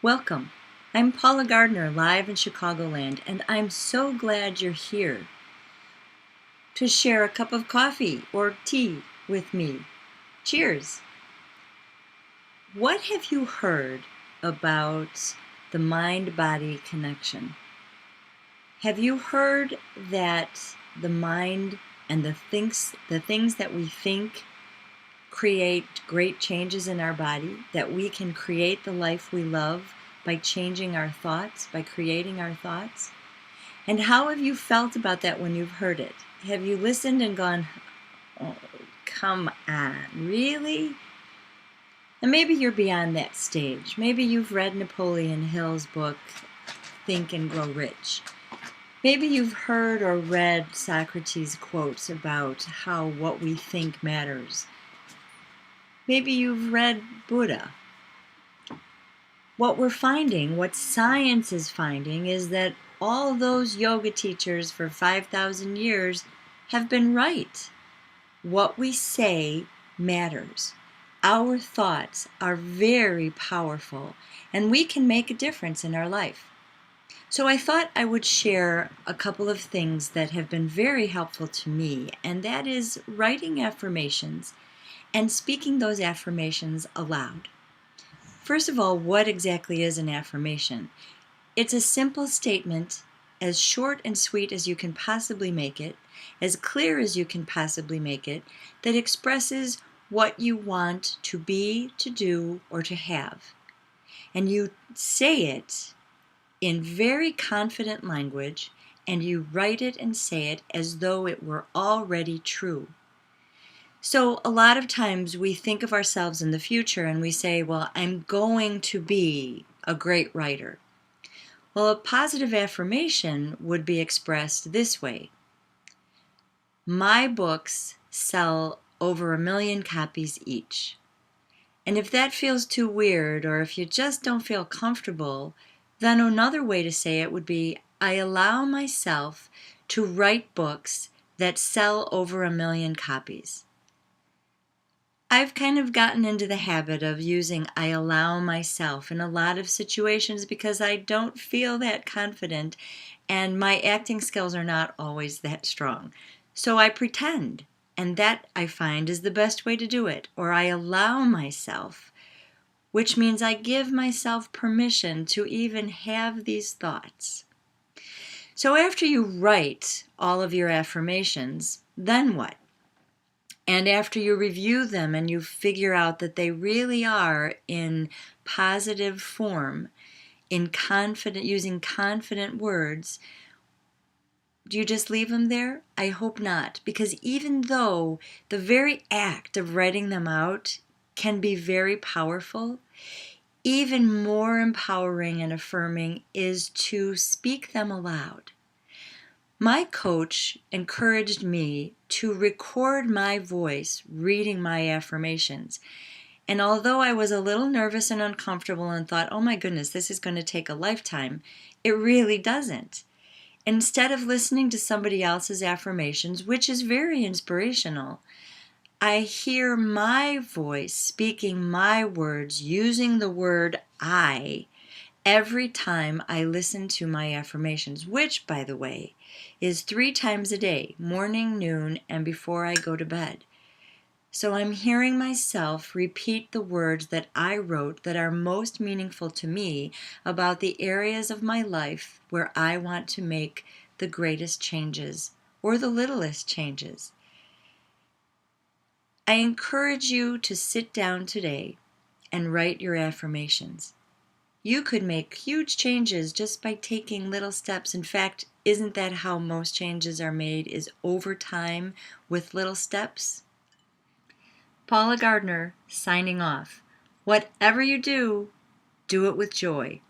Welcome. I'm Paula Gardner, live in Chicagoland, and I'm so glad you're here to share a cup of coffee or tea with me. Cheers. What have you heard about the mind-body connection? Have you heard that the mind and the things that we think create great changes in our body, that we can create the life we love by changing our thoughts, by creating our thoughts? And how have you felt about that when you've heard it? Have you listened and gone, oh, come on, really? And maybe you're beyond that stage. Maybe you've read Napoleon Hill's book, Think and Grow Rich. Maybe you've heard or read Socrates' quotes about how what we think matters. Maybe you've read Buddha. What we're finding, what science is finding, is that all those yoga teachers for 5,000 years have been right. What we say matters. Our thoughts are very powerful, and we can make a difference in our life. So I thought I would share a couple of things that have been very helpful to me, and that is writing affirmations and speaking those affirmations aloud. First of all, what exactly is an affirmation? It's a simple statement, as short and sweet as you can possibly make it, as clear as you can possibly make it, that expresses what you want to be, to do, or to have. And you say it in very confident language, and you write it and say it as though it were already true. So a lot of times we think of ourselves in the future and we say, well, I'm going to be a great writer. Well, a positive affirmation would be expressed this way. My books sell over 1 million copies each. And if that feels too weird, or if you just don't feel comfortable, then another way to say it would be, I allow myself to write books that sell over 1 million copies. I've kind of gotten into the habit of using I allow myself in a lot of situations because I don't feel that confident and my acting skills are not always that strong. So I pretend, and that I find is the best way to do it. Or I allow myself, which means I give myself permission to even have these thoughts. So after you write all of your affirmations, then what? And after you review them and you figure out that they really are in positive form, using confident words, do you just leave them there? I hope not, because even though the very act of writing them out can be very powerful, even more empowering and affirming is to speak them aloud. My coach encouraged me to record my voice reading my affirmations. And although I was a little nervous and uncomfortable and thought, oh my goodness, this is going to take a lifetime, it really doesn't. Instead of listening to somebody else's affirmations, which is very inspirational, I hear my voice speaking my words, using the word I, every time I listen to my affirmations, which, by the way, is 3 times a day, morning, noon, and before I go to bed. So I'm hearing myself repeat the words that I wrote that are most meaningful to me about the areas of my life where I want to make the greatest changes or the littlest changes. I encourage you to sit down today and write your affirmations. You could make huge changes just by taking little steps. In fact, isn't that how most changes are made, is over time with little steps? Paula Gardner, signing off. Whatever you do, do it with joy.